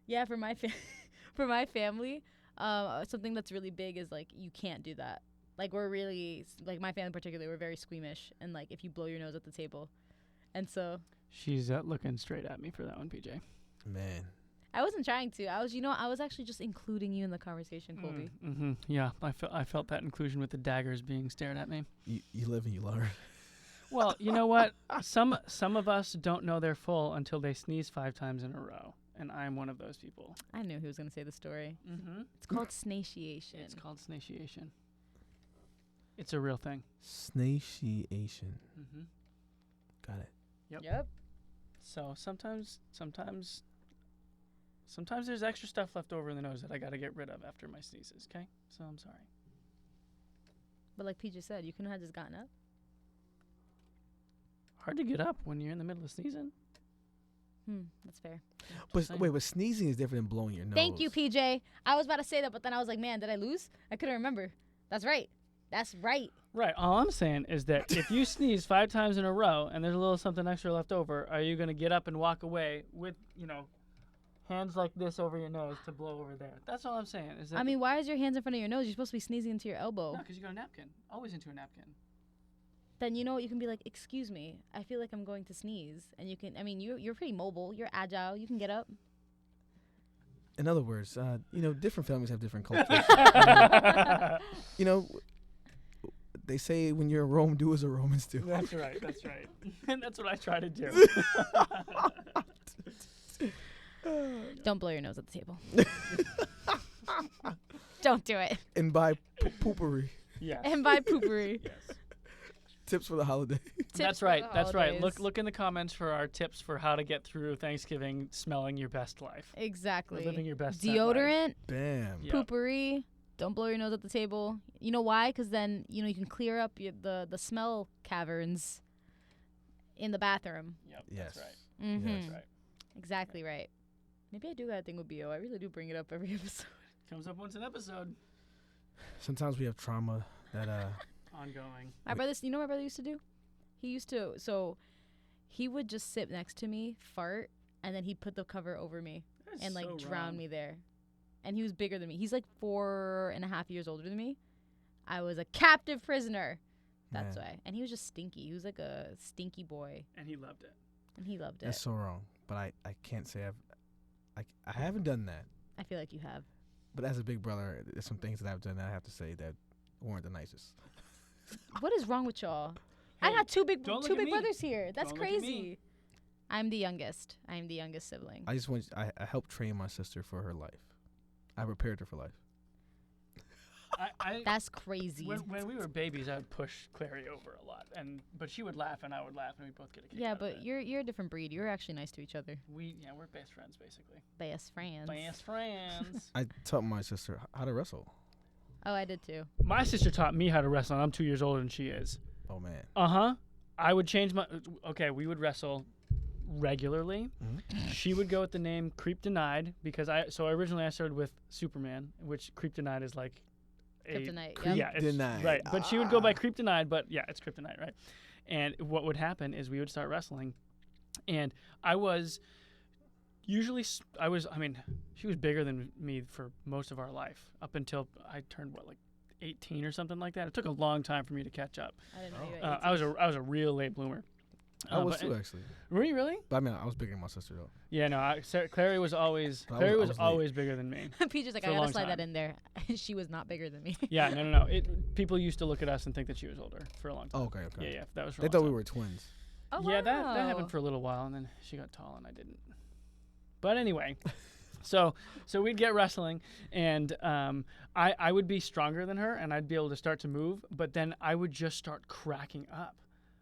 Yeah, for my for my family, something that's really big is like you can't do that. Like we're really like my family in particular, we're very squeamish, and like if you blow your nose at the table, and so She's looking straight at me for that one, PJ. Man. I wasn't trying to. I was actually just including you in the conversation, Colby. Mm-hmm. Yeah, I felt that inclusion with the daggers being stared at me. You live and you learn. Well, you know what? Some of us don't know they're full until they sneeze 5 times in a row, and I'm one of those people. I knew he was gonna say the story. Mm-hmm. It's called snatiation. It's called snatiation. It's a real thing. Snatiation. Mm-hmm. Got it. Yep. So sometimes there's extra stuff left over in the nose that I got to get rid of after my sneezes. Okay, so I'm sorry. But like PJ said, you couldn't have just gotten up. Hard to get up when you're in the middle of sneezing. That's fair. But wait, but sneezing is different than blowing your nose. Thank you, PJ. I was about to say that, but then I was like, man, did I lose? I couldn't remember. That's right. Right. All I'm saying is that if you sneeze 5 times in a row and there's a little something extra left over, are you going to get up and walk away with, hands like this over your nose to blow over there? That's all I'm saying. Is that I mean, why is your hands in front of your nose? You're supposed to be sneezing into your elbow. No, because you got a napkin. Always into a napkin. Then you know what? You can be like, excuse me, I feel like I'm going to sneeze. And you can, I mean, you're pretty mobile. You're agile. You can get up. In other words, different families have different cultures. They say when you're in Rome, do as the Romans do. That's right. And that's what I try to do. Don't blow your nose at the table. Don't do it. And buy poopery. Yes. And buy poopery. Yes. Tips for the holiday. That's right. Look in the comments for our tips for how to get through Thanksgiving smelling your best life. Exactly. Living your best life. Deodorant. Bam. Yep. Poopery. Don't blow your nose at the table. You know why? Because then, you can clear up the smell caverns in the bathroom. Yep. Yes. That's right. Mm-hmm. Yes. That's right. Exactly right. Maybe I do got a thing with BO. I really do bring it up every episode. Comes up once an episode. Sometimes we have trauma that Ongoing. My brother used to do? He would just sit next to me, fart, and then he'd put the cover over me and like drown me there. And he was bigger than me. He's like 4.5 years older than me. I was a captive prisoner. That's why. And he was just stinky. He was like a stinky boy. And he loved it. That's so wrong. But I can't say I haven't done that. I feel like you have. But as a big brother, there's some things that I've done that I have to say that weren't the nicest. What is wrong with y'all? Hey, I got two big don't look at me. brothers here. That's Don't look at me. crazy. I'm the youngest. sibling. I helped train my sister for her life. I prepared her for life. That's crazy. When we were babies, I would push Clary over a lot, but she would laugh and I would laugh, and we both get a kick out of it. you're a different breed. You're actually nice to each other. We're best friends basically. Best friends. Best friends. I taught my sister how to wrestle. Oh, I did too. My sister taught me how to wrestle, and I'm 2 years older than she is. Oh man. I would change my. Okay, we would wrestle regularly. Mm-hmm. She would go with the name Creep Denied because originally I started with Superman, which Creep Denied is like Kryptonite. Yeah, it's Denied. right. But she would go by Creep Denied, but yeah, it's Kryptonite, right? And what would happen is we would start wrestling, and she was bigger than me for most of our life up until I turned 18 or something like that. It took a long time for me to catch up. I didn't know you were 18. I was a real late bloomer. I was too, actually. Were you really? But I mean, I was bigger than my sister though. Yeah, no. Clary was always always bigger than me. Peach is like, for I a gotta long slide that time. in there. She was not bigger than me. Yeah, no. People used to look at us and think that she was older for a long time. Oh, okay. Yeah, that was for a They long thought time. we were twins. Oh, Yeah, that wow. happened for a little while, and then she got tall, and I didn't. But anyway, so we'd get wrestling, and I would be stronger than her, and I'd be able to start to move, but then I would just start cracking up.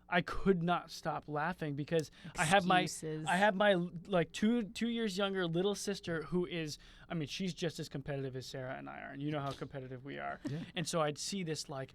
I could not stop laughing because I have my like 2 years younger little sister who is, I mean, she's just as competitive as Sarah and I are, and you know how competitive we are. Yeah. And so I'd see this like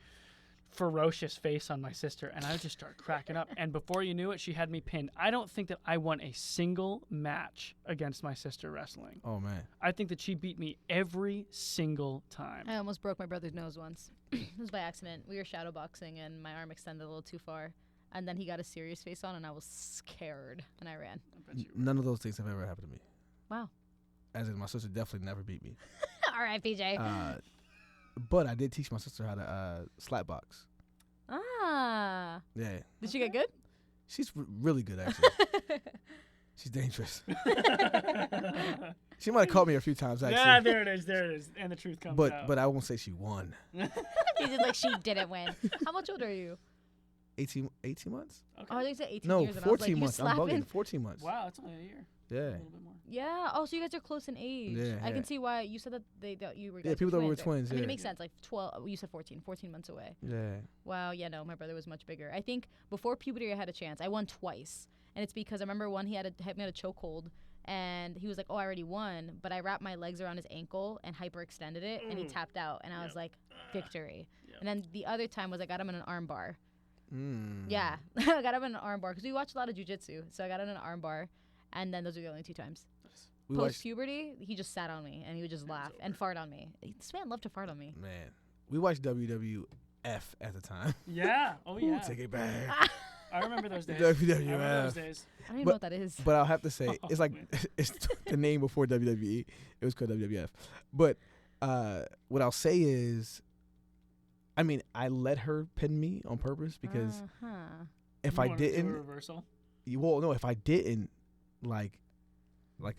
ferocious face on my sister, and I would just start cracking up. And before you knew it, she had me pinned. I don't think that I won a single match against my sister wrestling. Oh man. I think that she beat me every single time. I almost broke my brother's nose once. It was by accident. We were shadow boxing, and my arm extended a little too far. And then he got a serious face on, and I was scared, and I ran. None of those things have ever happened to me. Wow. As in, my sister definitely never beat me. All right, PJ. But I did teach my sister how to slap box. Ah. Yeah. Did she get good? She's really good, actually. She's dangerous. She might have caught me a few times, actually. Yeah, there it is. And the truth comes out. But I won't say she won. She did like she didn't win. How much older are you? 18 months? Okay. Oh, they said 18 No, years. And 14 I was like, months. You I'm slapping? bugging. 14 months. Wow, it's only a year. Yeah. A little bit more. Yeah. Oh, so you guys are close in age. Yeah, I yeah. can see why you said that you were. Yeah, people thought we were twins. I mean, Yeah. it makes sense. Like 12. You said 14 months away. Yeah. Wow. Yeah. No, my brother was much bigger. I think before puberty, I had a chance. I won twice, and it's because I remember one he had me at a chokehold, and he was like, "Oh, I already won," but I wrapped my legs around his ankle and hyperextended it, and he tapped out, and I was like, "Victory." Yep. And then the other time was I got him in an arm bar. Mm. Yeah, I got him in an arm bar because we watched a lot of jujitsu, so I got him in an arm bar, and then those were the only two times. We Post watched, puberty, he just sat on me and he would just laugh and fart on me. This man loved to fart on me. man, we watched WWF at the time. Yeah. Oh, yeah. Take it back. I remember those days. I remember those WWF. days. I don't even know what that is. But I'll have to say, Oh, it's like, man. it's the name before WWE. It was called WWF. But what I'll say is, I mean, I let her pin me on purpose because if You I wanted to do a didn't, reversal? if I didn't, like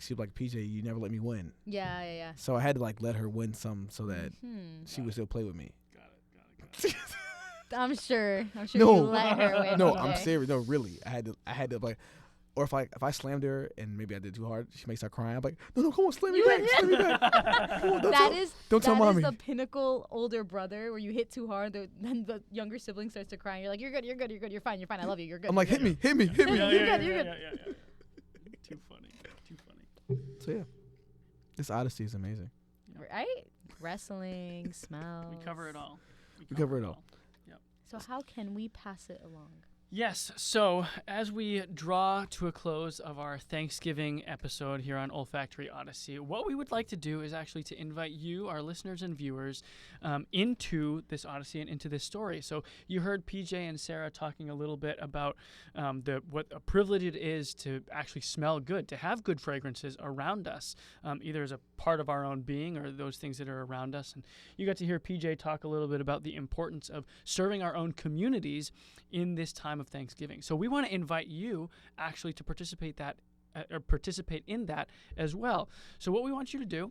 she'd be like, PJ, you never let me win. Yeah. So I had to like let her win some so that Mhm. she would still play with me. Got it. I'm sure No. you let her win. No, PJ. I'm serious. No, really. I had to like, or if I slammed her and maybe I did too hard, she may start crying. I'm like, no, come on, slam me back, slam me back. Come on, don't tell mommy. That is the pinnacle older brother where you hit too hard, then the younger sibling starts to cry. And you're like, you're good, you're fine, I love you, you're good. I'm like, hit me. Yeah, You're good. yeah. Too funny. So yeah, this Odyssey is amazing. Right? Wrestling, smells. We cover it all. We cover it all. Yep. So how can we pass it along? Yes. So as we draw to a close of our Thanksgiving episode here on Olfactory Odyssey, what we would like to do is actually to invite you, our listeners and viewers, into this Odyssey and into this story. So you heard PJ and Sarah talking a little bit about what a privilege it is to actually smell good, to have good fragrances around us, either as a part of our own being or those things that are around us. And you got to hear PJ talk a little bit about the importance of serving our own communities in this time of Thanksgiving. So we want to invite you actually to participate in that as well. So what we want you to do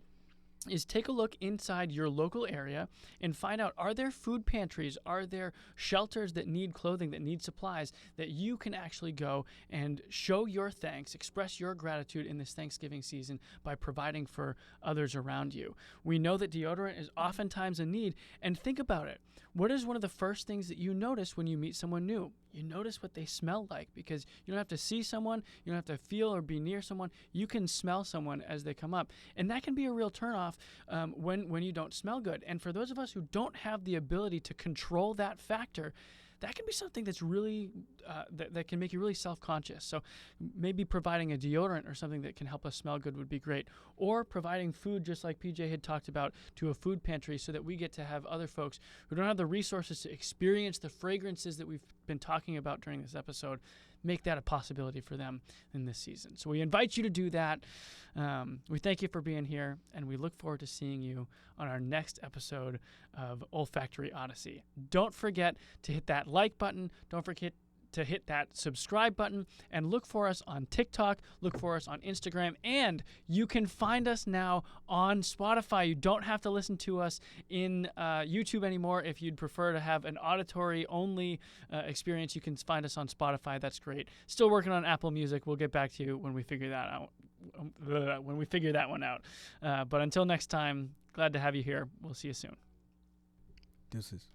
is take a look inside your local area and find out, are there food pantries, are there shelters that need clothing, that need supplies, that you can actually go and show your thanks, express your gratitude in this Thanksgiving season by providing for others around you. We know that deodorant is oftentimes a need, and think about it. What is one of the first things that you notice when you meet someone new? You notice what they smell like, because you don't have to see someone, you don't have to feel or be near someone. You can smell someone as they come up. And that can be a real turnoff when you don't smell good. And for those of us who don't have the ability to control that factor, that can be something that's really, that can make you really self-conscious. So maybe providing a deodorant or something that can help us smell good would be great. Or providing food, just like PJ had talked about, to a food pantry so that we get to have other folks who don't have the resources to experience the fragrances that we've been talking about during this episode, make that a possibility for them in this season. So we invite you to do that. We thank you for being here, and we look forward to seeing you on our next episode of Olfactory Odyssey. Don't forget to hit that like button. Don't forget to hit that subscribe button, and look for us on TikTok, look for us on Instagram, and you can find us now on Spotify. You don't have to listen to us in YouTube anymore. If you'd prefer to have an auditory only experience, you can find us on Spotify. That's great. Still working on Apple Music. We'll get back to you when we figure that out. When we figure that one out. But until next time, glad to have you here. We'll see you soon. Deuces.